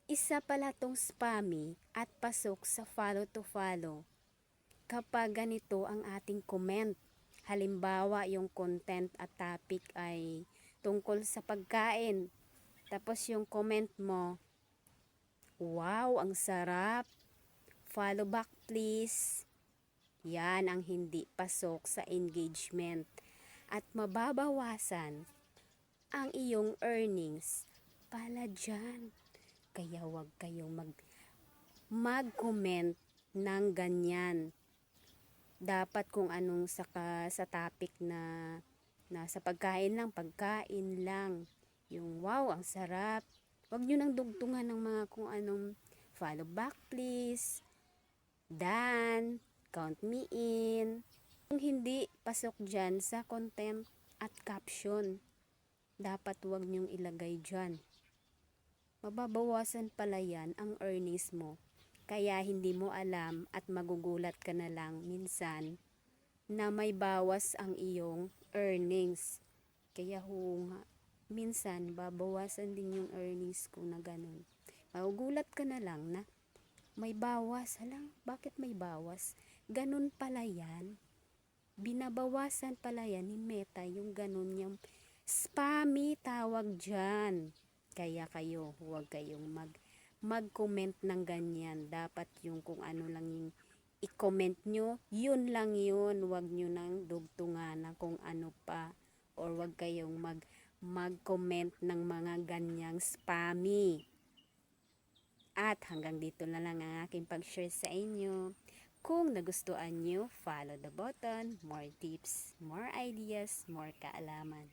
Isa pala tong spammy at pasok sa follow to follow kapag ganito ang ating comment. Halimbawa, yung content at topic ay tungkol sa pagkain. Tapos yung comment mo, wow, ang sarap. Follow back please. Yan ang hindi pasok sa engagement. At mababawasan ang iyong earnings pala dyan. Kaya wag kayong mag-comment ng ganyan. Dapat kung anong sa topic na sa pagkain lang. Yung wow, ang sarap. Wag nyo nang dugtungan ng mga kung anong follow back please, done, count me in. Kung hindi pasok dyan sa content at caption, dapat wag nyong ilagay dyan. Mababawasan pala yan ang earnings mo. Kaya hindi mo alam at magugulat ka na lang minsan na may bawas ang iyong earnings. Kaya nga, minsan babawasan din yung earnings ko na ganun. Magugulat ka na lang na may bawas. Halang, bakit may bawas? Ganun pala yan. Binabawasan pala yan ni Meta yung ganun yung spammy tawag dyan. Kaya kayo, huwag kayong mag-comment ng ganyan. Dapat yung kung ano lang yung i-comment nyo, yun lang yun. Huwag nyo nang dugtungan na kung ano pa. Or huwag kayong mag-comment ng mga ganyang spammy. At hanggang dito na lang ang aking pag-share sa inyo. Kung nagustuhan nyo, follow the button. More tips, more ideas, more kaalaman.